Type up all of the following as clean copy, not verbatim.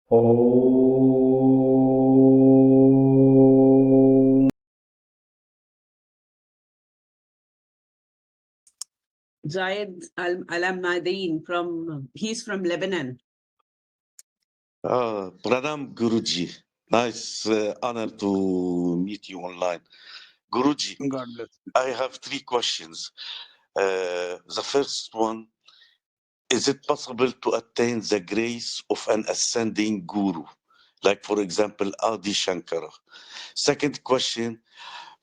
Om. Zayed Al-Madin he's from Lebanon. Param Guruji. Nice honor to meet you online. Guruji, God bless. I have 3 questions. The first one, is it possible to attain the grace of an ascending guru? Like, for example, Adi Shankara. Second question,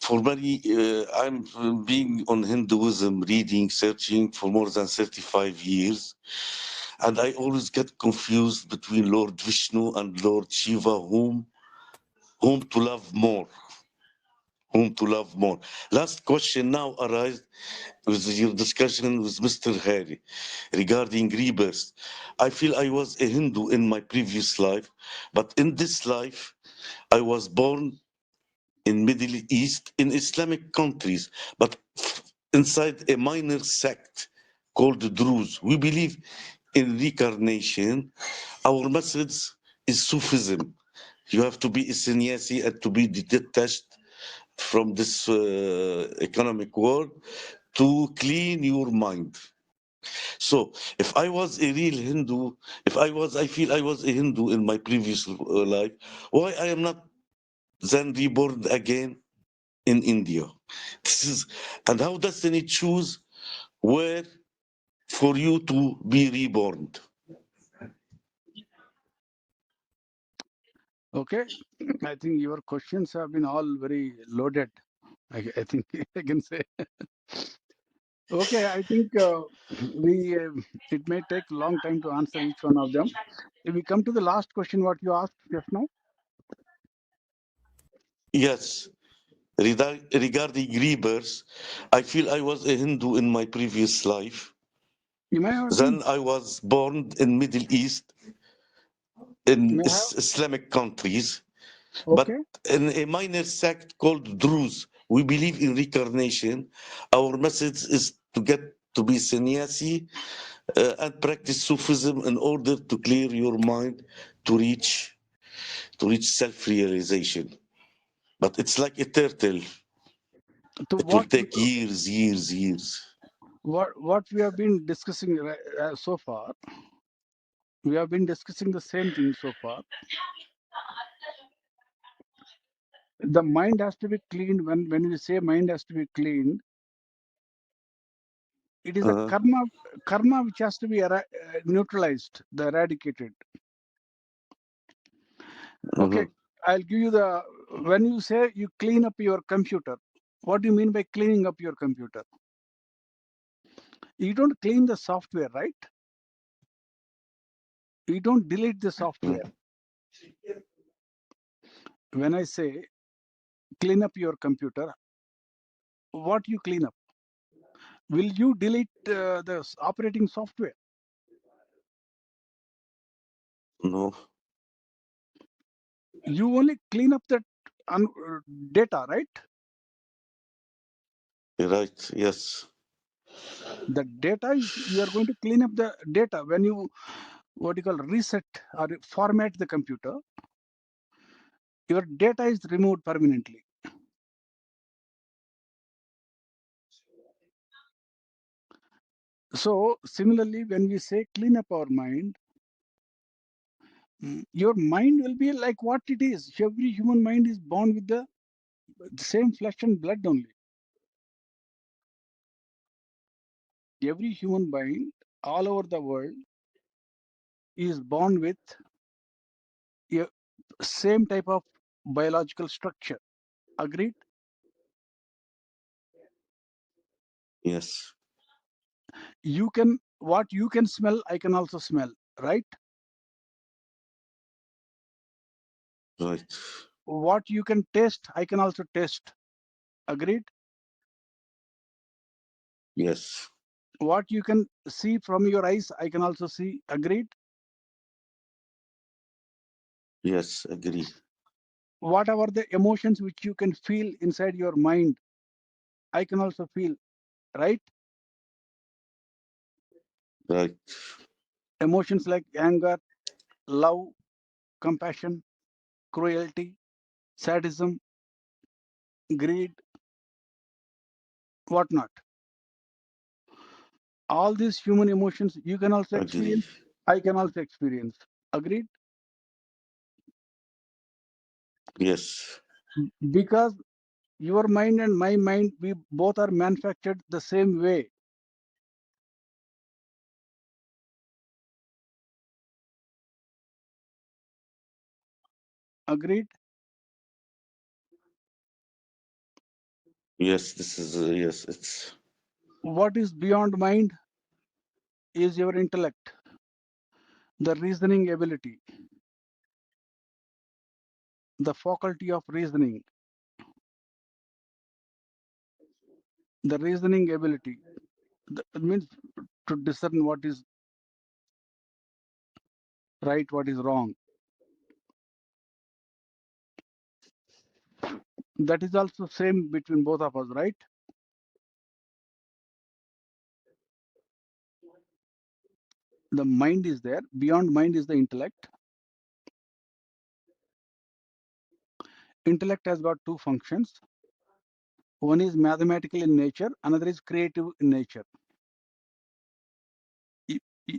for many, I'm being on Hinduism, reading, searching for more than 35 years. And I always get confused between Lord Vishnu and Lord Shiva, whom to love more. Whom to love more. Last question now arises with your discussion with Mr. Harry regarding rebirth. I feel I was a Hindu in my previous life, but in this life, I was born in Middle East, in Islamic countries, but inside a minor sect called Druze. We believe in reincarnation. Our message is Sufism. You have to be a sannyasi and to be detached from this economic world to clean your mind. So if I was a real Hindu, I feel I was a Hindu in my previous life, why I am not then reborn again in India? And how destiny choose where for you to be reborn? Okay, I think your questions have been all very loaded. I think I can say. Okay, I think it may take a long time to answer each one of them. If we come to the last question, what you asked just now. Yes. Regarding rebirth, I feel I was a Hindu in my previous life. You may have Then been. I was born in Middle East, in May have. Islamic countries, Okay. but in a minor sect called Druze. We believe in reincarnation. Our message is to get to be sannyasi and practice Sufism in order to clear your mind to reach self-realization. But it's like a turtle. So It will take years. what we have been discussing so far, we have been discussing the same thing so far. The mind has to be cleaned. When we say mind has to be cleaned, it is the karma which has to be neutralized, eradicated. Okay, I'll give you when you say you clean up your computer, what do you mean by cleaning up your computer? You don't clean the software, right? You don't delete the software. When I say clean up your computer, what you clean up? Will you delete the operating software? No. You only clean up the data, right? Right, yes. The data is, you are going to clean up the data when you reset or format the computer. Your data is removed permanently. So similarly, when we say clean up our mind, your mind will be like what it is. Every human mind is born with the same flesh and blood only. Every human mind all over the world is born with a same type of biological structure. Agreed? Yes. What you can smell, I can also smell, right? Right. What you can taste, I can also taste. Agreed? Yes. What you can see from your eyes, I can also see. Agreed? Yes, agree. Whatever the emotions which you can feel inside your mind, I can also feel, right? Right. Emotions like anger, love, compassion, cruelty, sadism, greed, whatnot. All these human emotions you can also Agree. experience, I can also experience. Agreed? Yes. Because your mind and my mind, we both are manufactured the same way. Agreed? Yes, this is yes, it's What is beyond mind is your intellect, the reasoning ability, the faculty of reasoning, the reasoning ability. It means to discern what is right, what is wrong. That is also same between both of us, right? The mind is there. Beyond mind is the intellect. Intellect has got two functions. One is mathematical in nature, another is creative in nature.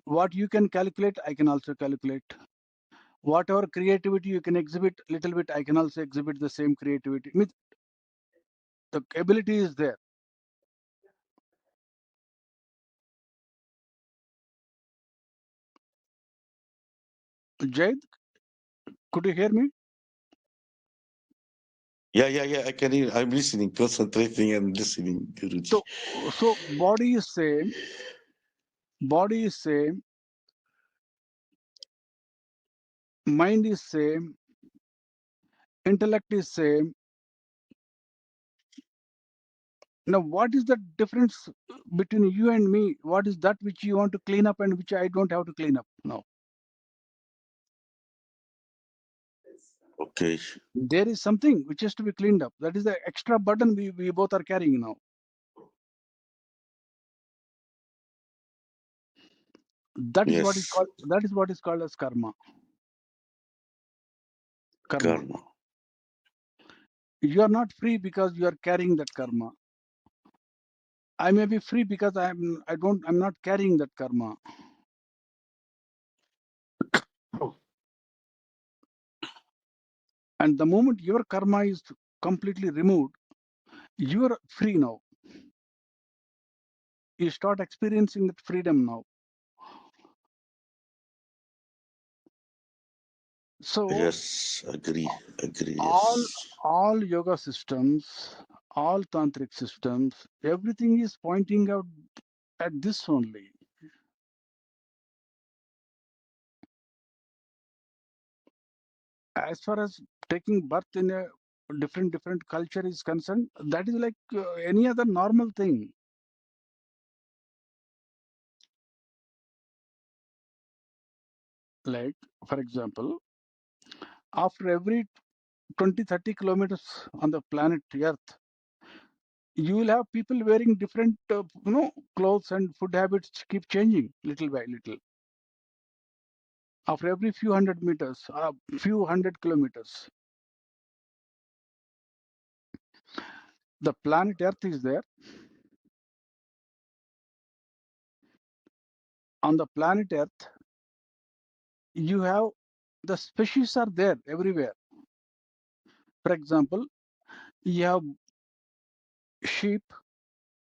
What you can calculate, I can also calculate. Whatever creativity you can exhibit little bit, I can also exhibit the same creativity. Means the ability is there. Jayad, could you hear me? yeah. I can hear. I'm listening, concentrating and listening, Guruji. So body is same, mind is same, intellect is same. Now, what is the difference between you and me? What is that which you want to clean up and which I don't have to clean up now? Okay. There is something which has to be cleaned up. That is the extra burden we both are carrying now. That is what is Yes. called. That is what is called as karma. Karma. You are not free because you are carrying that karma. I may be free because I'm not carrying that karma. And the moment your karma is completely removed, you are free now. You start experiencing that freedom now. So Yes, agree. Yes. all yoga systems, all tantric systems, everything is pointing out at this only. As far as taking birth in a different culture is concerned, that is like any other normal thing. Like, for example, after every 20-30 kilometers on the planet Earth, you will have people wearing different clothes, and food habits keep changing little by little. After every few hundred meters, few hundred kilometers, the planet Earth is there. On the planet Earth, you have the species are there everywhere. For example, you have sheep,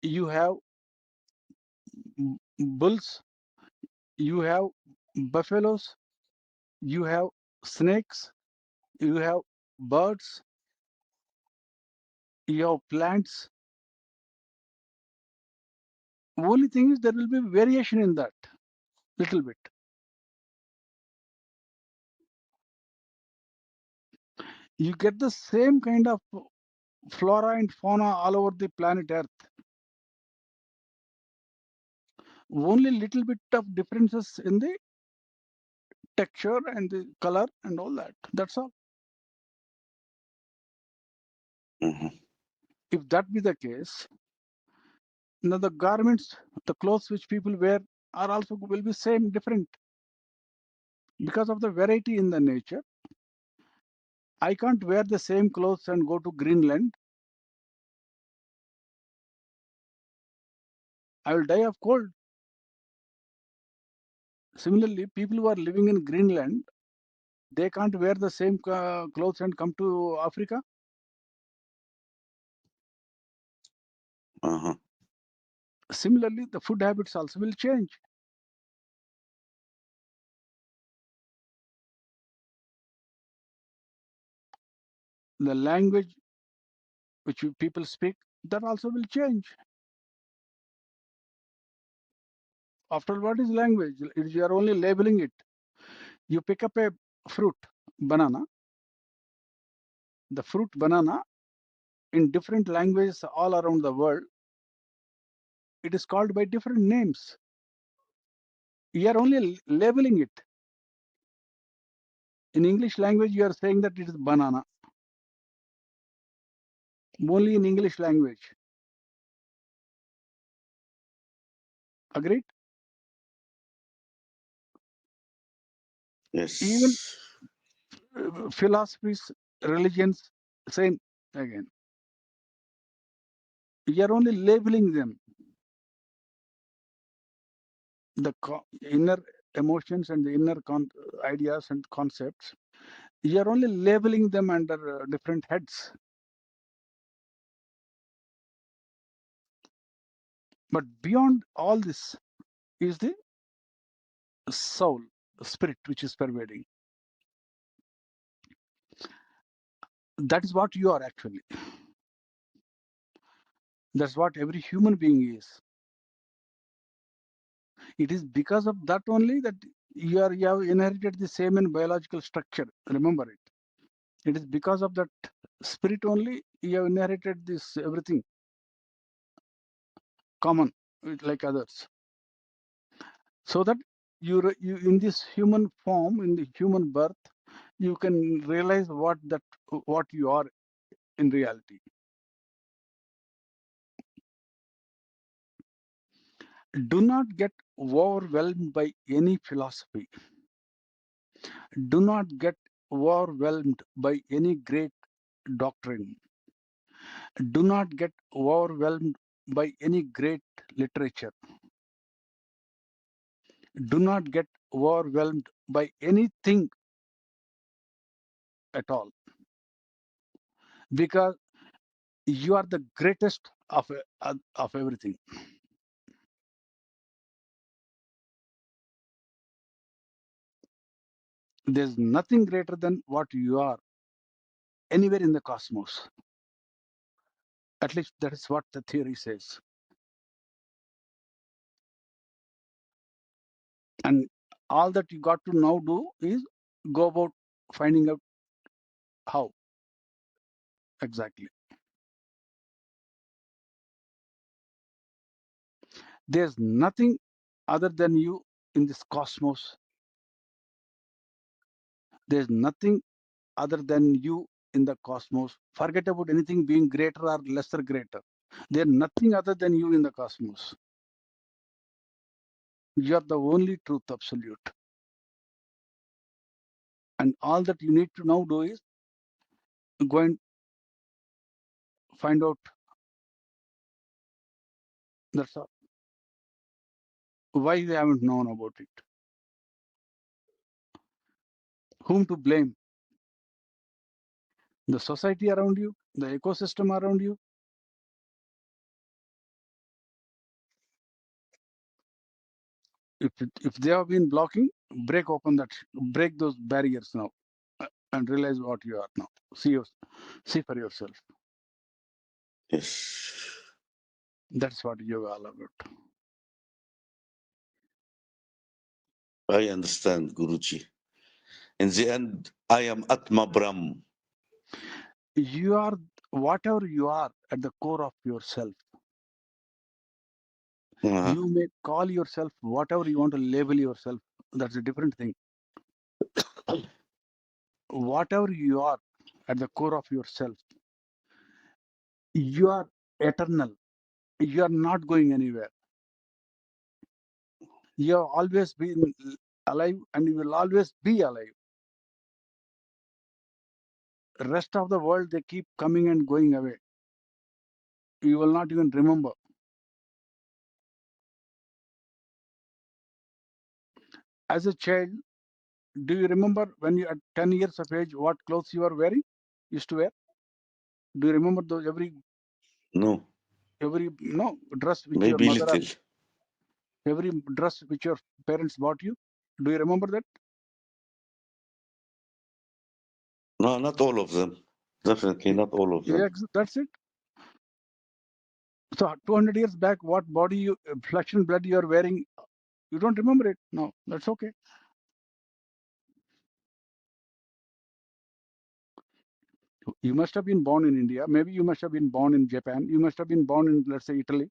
you have bulls, you have buffaloes, you have snakes, you have birds, you have plants. Only thing is there will be variation in that little bit. You get the same kind of flora and fauna all over the planet Earth. Only little bit of differences in the texture and the color and all that. That's all. Mhm. If that be the case, now the garments, the clothes which people wear are also will be same different because of the variety in the nature. I can't wear the same clothes and go to Greenland. I will die of cold. Similarly, people who are living in Greenland, they can't wear the same clothes and come to Africa. Uh-huh. Similarly, the food habits also will change. The language which people speak, that also will change. After all, what is language? You are only labeling it. You pick up a fruit, banana. The fruit banana, in different languages all around the world, it is called by different names. You are only labeling it. In English language, you are saying that it is banana. Only in English language. Agreed? Yes. Even philosophies, religions, same again. You are only labeling them. The inner emotions and the inner ideas and concepts, you are only labeling them under different heads. But beyond all this is the soul, spirit, which is pervading. That is what you are actually. That's what every human being is. It is because of that only that you have inherited the same in biological structure. Remember it. It is because of that spirit only you have inherited this everything common like others. So that you in this human form, in the human birth, you can realize what you are in reality. Do not get overwhelmed by any philosophy. Do not get overwhelmed by any great doctrine. Do not get overwhelmed by any great literature. Do not get overwhelmed by anything at all, because you are the greatest of everything. There's nothing greater than what you are anywhere in the cosmos. At least that is what the theory says. And all that you got to now do is go about finding out how exactly. There's nothing other than you in this cosmos. There's nothing other than you in the cosmos. Forget about anything being greater or lesser greater. There's nothing other than you in the cosmos. You are the only truth absolute. And all that you need to now do is go and find out. That's all. Why you haven't known about it? Whom to blame? The society around you, the ecosystem around you. If they have been blocking, break those barriers now, and realize what you are now. See for yourself. Yes. That's what yoga all about. I understand, Guruji. In the end, I am Atma Brahm. You are whatever you are at the core of yourself. Uh-huh. You may call yourself whatever you want to label yourself. That's a different thing. Whatever you are at the core of yourself, you are eternal. You are not going anywhere. You have always been alive and you will always be alive. rest of the world, they keep coming and going away. You will not even remember. As a child, do you remember when you at 10 years of age, what clothes you were wearing, used to wear? Do you remember those every No, dress which your maybe mother, little. every dress which your parents bought you? Do you remember that? No, not all of them. Definitely not all of them. Yeah, that's it. So 200 years back, what body you, flesh and blood you are wearing, you don't remember it. No, that's okay. You must have been born in India. Maybe you must have been born in Japan. You must have been born in, let's say, Italy,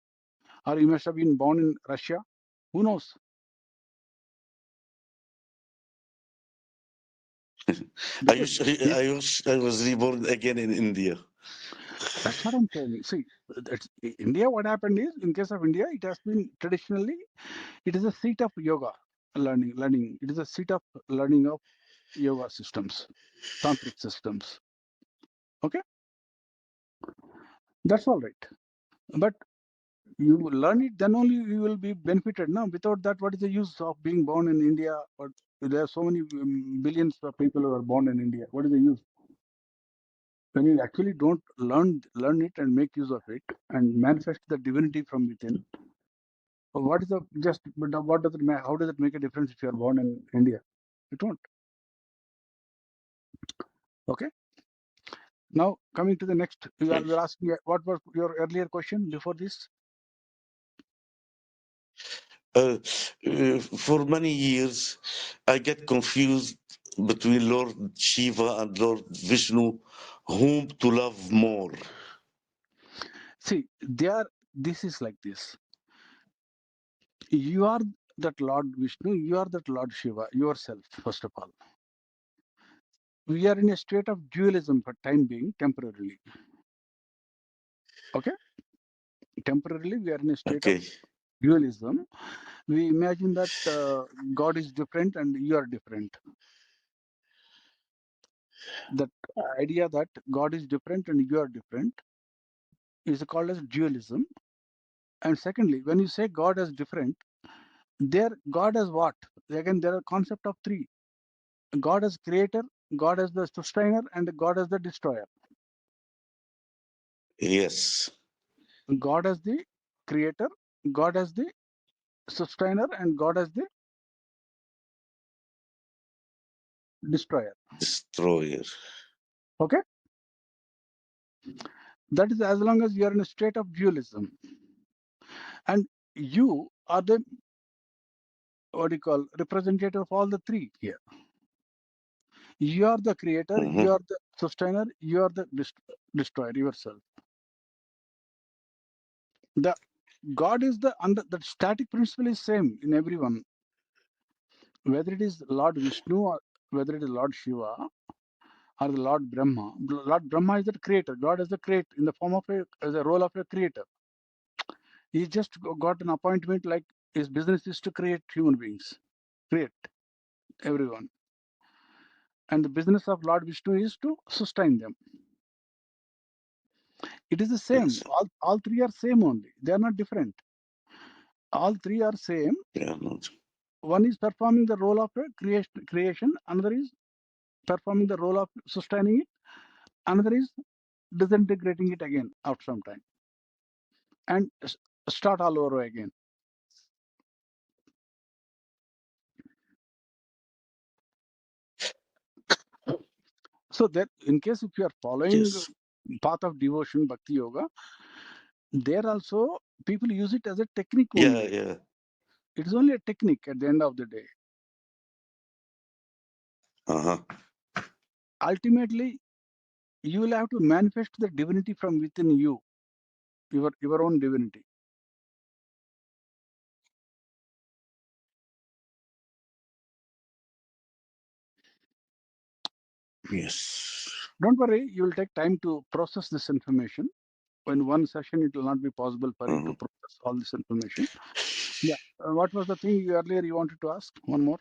or you must have been born in Russia. Who knows? I was reborn again in India. That's what I'm saying. See, India, what happened is, in case of India, it has been traditionally, it is a seat of yoga, learning. It is a seat of learning of yoga systems, tantric systems. Okay? That's all right. But you learn it, then only you will be benefited. Now, without that, what is the use of being born in India? But there are so many billions of people who are born in India. What is the use? When you actually don't learn it and make use of it and manifest the divinity from within, what is the just? But what does it? How does it make a difference if you are born in India? It won't. Okay. Now coming to the next, you are asking what was your earlier question before this? For many years, I get confused between Lord Shiva and Lord Vishnu, whom to love more. See, this is like this. You are that Lord Vishnu, you are that Lord Shiva, yourself, first of all. We are in a state of dualism for time being, temporarily. Okay? Temporarily, we are in a state of Okay. dualism. We imagine that God is different and you are different. That idea that God is different and you are different is called as dualism. And secondly, when you say God is different, there God as what? Again, there are concept of three. God as creator, God as the sustainer, and God as the destroyer. Yes. God as the creator, God as the sustainer, and God as the destroyer. Destroyer. Okay? That is as long as you are in a state of dualism. And you are the, what do you call, representative of all the three here. You are the creator, you are the sustainer, you are the destroyer yourself. The God is the static principle is same in everyone. Whether it is Lord Vishnu or whether it is Lord Shiva or the Lord Brahma. Lord Brahma is the creator. God is the creator in the form of as a role of a creator. He just got an appointment, like his business is to create human beings, create everyone. And the business of Lord Vishnu is to sustain them. It is the same. Yes. All three are same only. They are not different. All three are same. Yeah, not. One is performing the role of a creation. Another is performing the role of sustaining it. Another is disintegrating it again after some time and start all over again. So that in case if you are following Yes. path of devotion, Bhakti Yoga, there also people use it as a technique Yeah, only. yeah. It is only a technique at the end of the day. Uh-huh. Ultimately, you will have to manifest the divinity from within you, your own divinity. Yes. Don't worry, you will take time to process this information. In one session, it will not be possible for you to process all this information. Yeah. What was the thing earlier you wanted to ask? One more.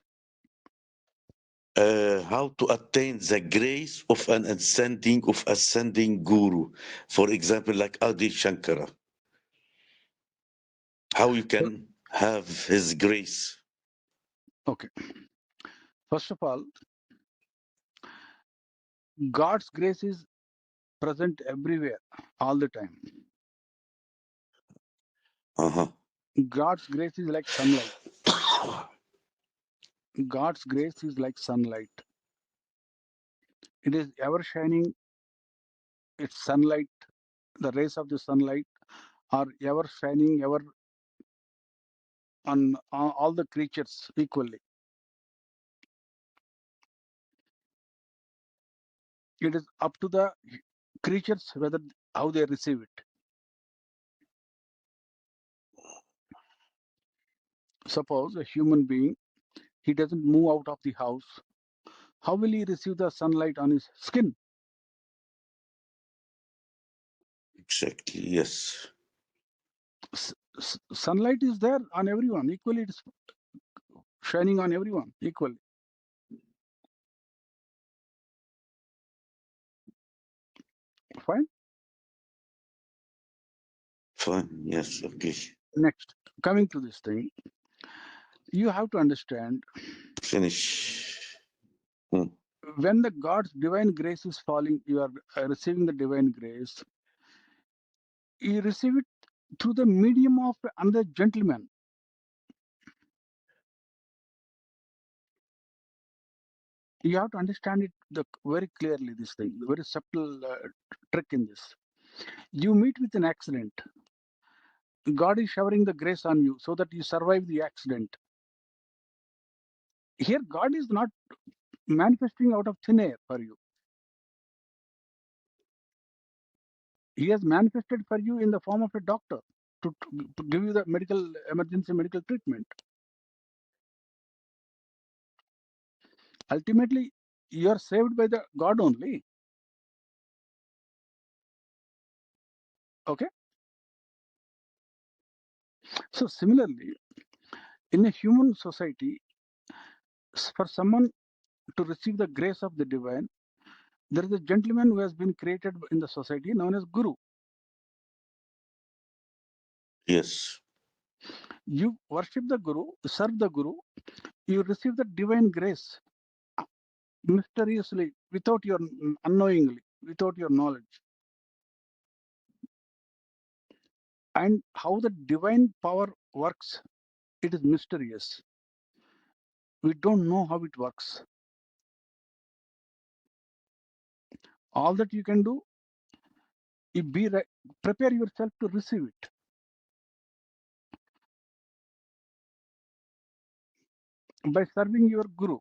how to attain the grace of an ascending guru. For example, like Adi Shankara. How you can have his grace. Okay. First of all, God's grace is present everywhere, all the time. Uh-huh. God's grace is like sunlight. God's grace is like sunlight. It is ever shining. Its sunlight, the rays of the sunlight are ever shining, ever on all the creatures equally. It is up to the creatures whether how they receive it. Suppose a human being, he doesn't move out of the house. How will he receive the sunlight on his skin? Exactly, yes. Sunlight is there on everyone equally. It's shining on everyone equally. Fine. Fine, yes, okay. Next, coming to this thing, you have to understand Finish. when the God's divine grace is falling, you are receiving the divine grace. You receive it through the medium of another gentleman. You have to understand it very clearly. This thing, the very subtle trick in this. You meet with an accident. God is showering the grace on you so that you survive the accident. Here, God is not manifesting out of thin air for you. He has manifested for you in the form of a doctor to give you the emergency medical treatment. Ultimately, you are saved by the God only. Okay. So similarly, in a human society, for someone to receive the grace of the divine, there is a gentleman who has been created in the society known as Guru. Yes. You worship the Guru, serve the Guru, you receive the divine grace mysteriously, without your unknowingly, without your knowledge. And how the divine power works, it is mysterious. We don't know how it works. All that you can do is prepare yourself to receive it. By serving your Guru.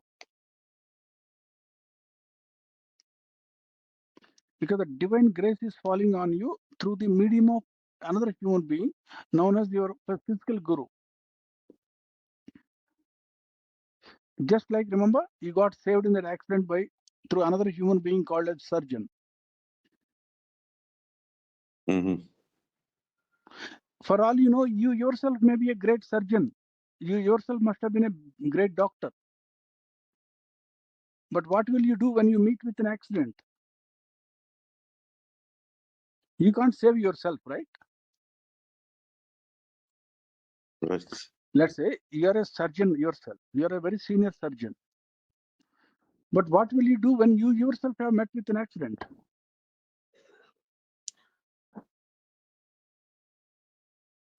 Because the divine grace is falling on you through the medium of another human being known as your physical Guru. Just like, remember, you got saved in that accident through another human being called as surgeon. Mm-hmm. For all you know, you yourself may be a great surgeon. You yourself must have been a great doctor. But what will you do when you meet with an accident? You can't save yourself, right? Right. Let's say you are a surgeon yourself. You are a very senior surgeon. But what will you do when you yourself have met with an accident?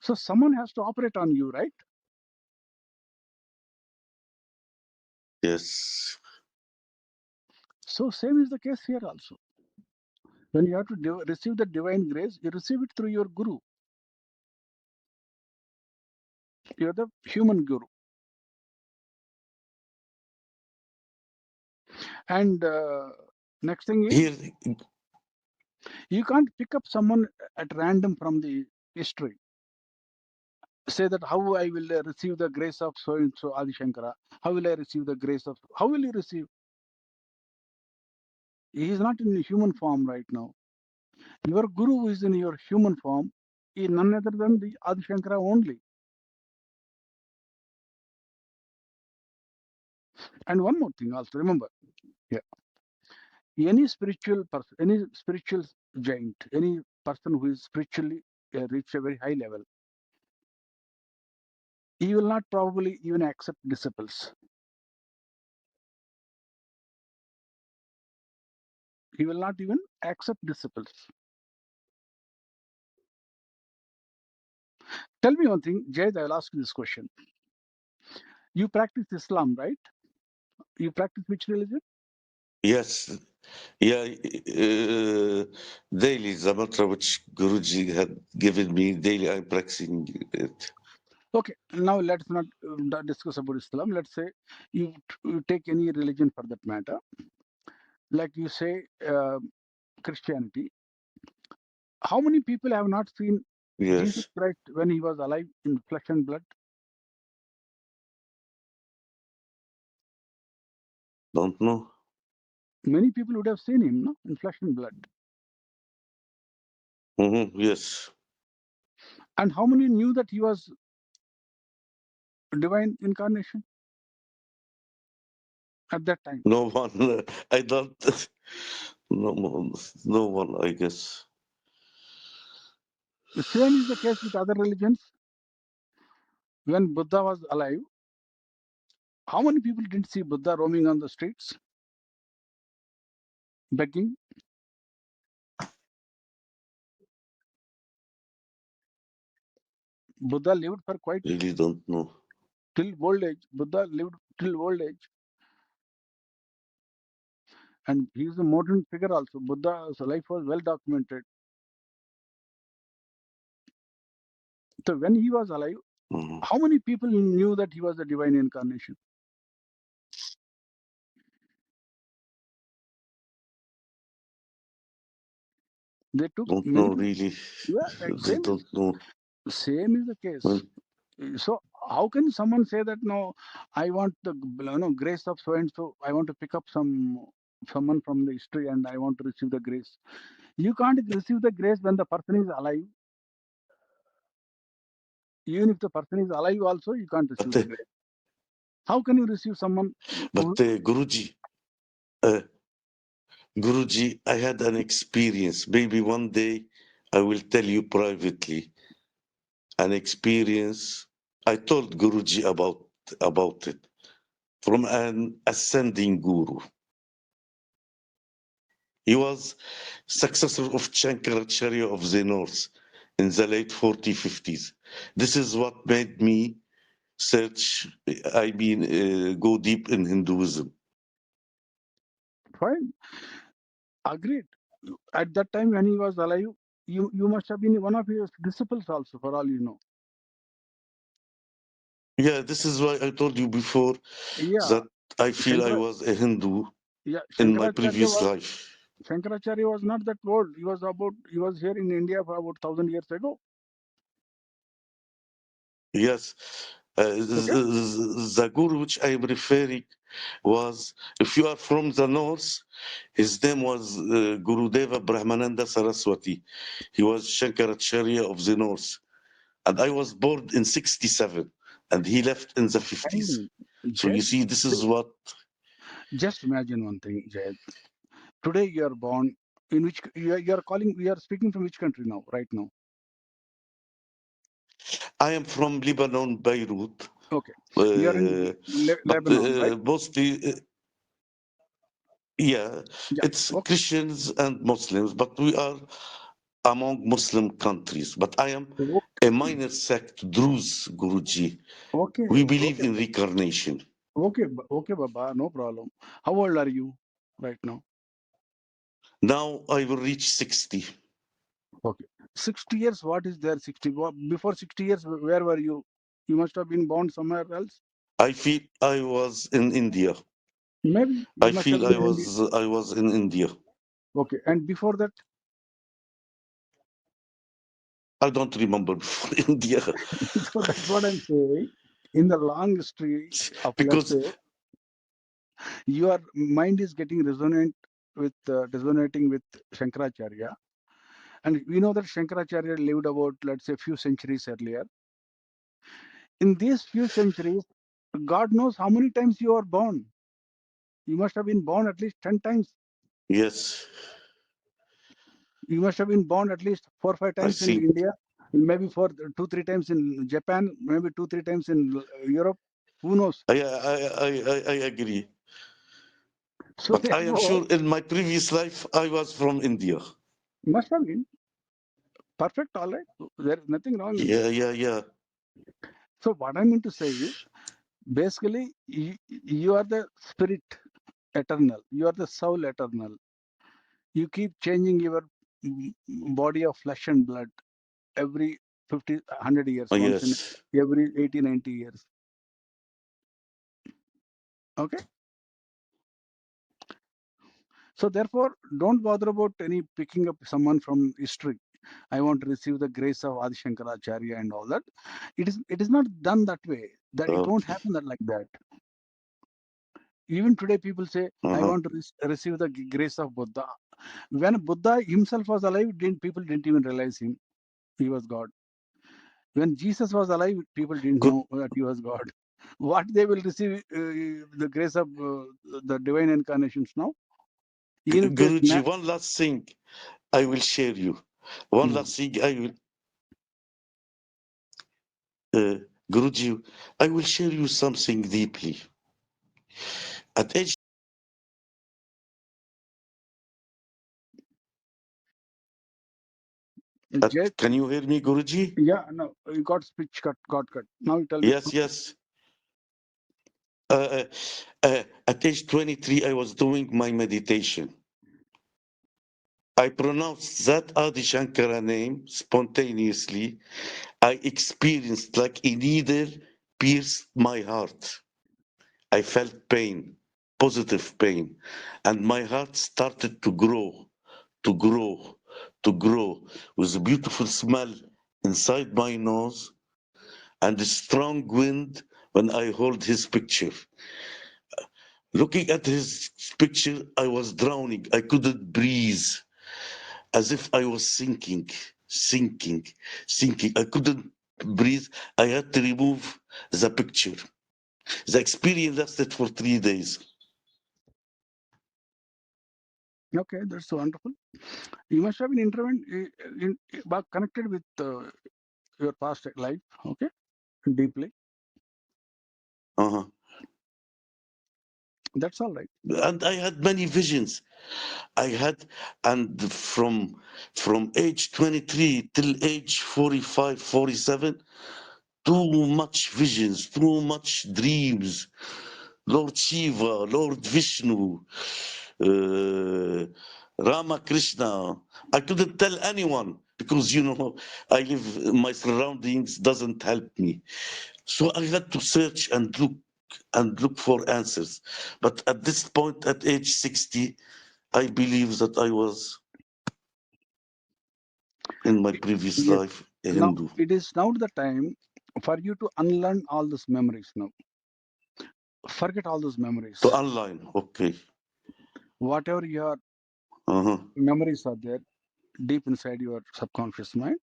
So someone has to operate on you, right? Yes. So same is the case here also. When you have to receive the divine grace, you receive it through your Guru. You are the human Guru. And next thing is, Here, you can't pick up someone at random from the history. Say that how I will receive the grace of so and so Adi Shankara. How will I receive the grace of? How will you receive? He is not in human form right now. Your Guru is in your human form, is none other than the Adi Shankara only. And one more thing also, remember, any spiritual person, any spiritual giant, any person who is spiritually reached a very high level, he will not probably even accept disciples. He will not even accept disciples. Tell me one thing, Jayad, I will ask you this question. You practice Islam, right? You practice which religion? Yes. Yeah, daily, the mantra which Guruji had given me daily, I'm practicing it. Okay, now let's not discuss about Islam. Let's say you take any religion for that matter. Like you say, Christianity. How many people have not seen Jesus Yes. Christ when he was alive in flesh and blood? Don't know. Many people would have seen him, no, in flesh and blood. Yes. And how many knew that he was divine incarnation at that time? No one. I don't. No one, I guess. The same is the case with other religions. When Buddha was alive, how many people didn't see Buddha roaming on the streets, begging? Buddha lived for quite Really don't know. till old age. Buddha lived till old age. And he is a modern figure also. Buddha's life was well documented. So when he was alive, Mhm. how many people knew that he was the divine incarnation? They took Don't many know people. really. Yeah, They don't know. same is the case. Well, So how can someone say that no, I want the grace of so and so, I want to pick up someone from the history and I want to receive the grace. You can't receive the grace when the person is alive. Even if the person is alive also, you can't receive but the grace. How can you receive someone but uh, Guruji, I had an experience. Maybe one day I will tell you privately an experience. I told Guruji about it from an ascending guru. He was successor of Shankaracharya of the North in the late 40s, 50s. This is what made me search, go deep in Hinduism. fine, agreed. At that time when he was alive, you must have been one of his disciples also, for all you know. Yeah, this is why I told you before Yeah, that I feel I Shankara, was a Hindu yeah, in my previous life. Shankaracharya was not that old. He was here in India for about 1,000 years ago. Yes, Okay. the guru which I am referring was, if you are from the north, his name was Gurudeva Brahmananda Saraswati. He was Shankaracharya of the north. And I was born in 67, and he left in the 50s. And So you Jed, see, this is what just imagine one thing, Jed. Today you are born in which you are calling. We are speaking from which country now? Right now. I am from Lebanon, Beirut, Okay. You are in but Lebanon, right? mostly, yeah, Yeah. it's Okay. Christians and Muslims, but we are among Muslim countries. But I am a Okay. minor sect, Druze, Guruji. Okay. We believe Okay. in reincarnation. Okay. Okay, Baba. No problem. How old are you right now? Now I will reach 60. Okay. 60 years. What is there? 60. Before 60 years, where were you? You must have been born somewhere else. I feel I was in India. Maybe you I must have feel been in India. I was in India. Okay. And before that, I don't remember before India so that's what I'm saying. In the long history of, let's because say, your mind is getting resonating with Shankaracharya, and we know that Shankaracharya lived about, let's say, few centuries earlier. In these few centuries, God knows how many times you are born. You must have been born at least 10 times. Yes, You must have been born at least 4 or 5 I times in think. India, maybe 2-3 times in Japan, maybe 2-3 times in Europe. Who knows? I agree. So But I am therefore, sure in my previous life I was from India. must have been perfect. All right, there is nothing wrong in that. Yeah. So what I mean to say is, basically, you are the spirit eternal. You are the soul eternal. You keep changing your body of flesh and blood every 50, 100 years, once in Yes. every 80, 90 years. Okay. So therefore, don't bother about any picking up someone from history. I want to receive the grace of Adi Shankaracharya and all that. It is not done that way. That it won't Okay. happen like that. Even today, people say, I want to receive the grace of Buddha. When Buddha himself was alive, people didn't even realize him. He was God. When Jesus was alive, people didn't Good. know that he was God. What they will receive the grace of the divine incarnations now? Even if they Guruji, one last thing I will share you. One last thing I will, Guruji, I will share you something deeply. At age, can you hear me, Guruji? Yeah, no, you got speech got cut. Now you tell me. Yes. At age 23, I was doing my meditation. I pronounced that Adi Shankara name spontaneously. I experienced like a needle pierced my heart. I felt pain, positive pain, and my heart started to grow, to grow, to grow with a beautiful smell inside my nose and a strong wind when I hold his picture. Looking at his picture, I was drowning. I couldn't breathe, as if I was sinking. I couldn't breathe. I had to remove the picture. The experience lasted for 3 days. Okay, that's wonderful. You must have been connected with your past life. Okay, deeply. Uh-huh. That's all right. And I had many visions. And from age 23 till age 45, 47, too much visions, too much dreams. Lord Shiva, Lord Vishnu, Rama Krishna. I couldn't tell anyone because I live, my surroundings doesn't help me. So I had to search and look for answers. But at this point, at age 60, I believe that I was in my previous Yes. life a Now Hindu. it is now the time for you to unlearn all those memories. Now, forget all those memories. To online, okay. Whatever your Uh-huh. memories are there deep inside your subconscious mind,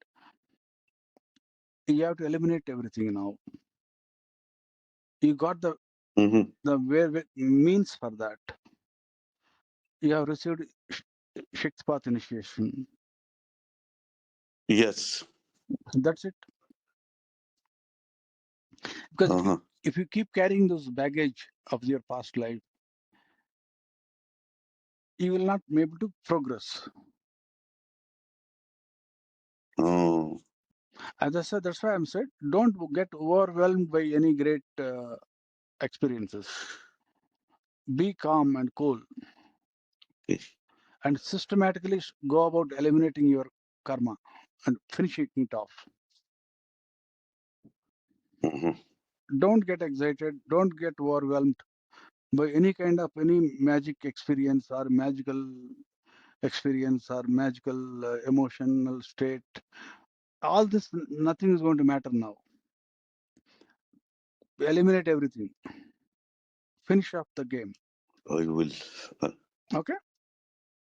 you have to eliminate everything now. You got the where means for that. You have received Shaktipat initiation. Yes. That's it. Because if you keep carrying those baggage of your past life, you will not be able to progress. Oh. As I said, that's why I'm said, don't get overwhelmed by any great experiences. Be calm and cool, and systematically go about eliminating your karma and finishing it off. Don't get excited. Don't get overwhelmed by any kind of any magic experience or magical experience or magical emotional state. All this, nothing is going to matter now. Eliminate everything. Finish off the game. I will. Okay?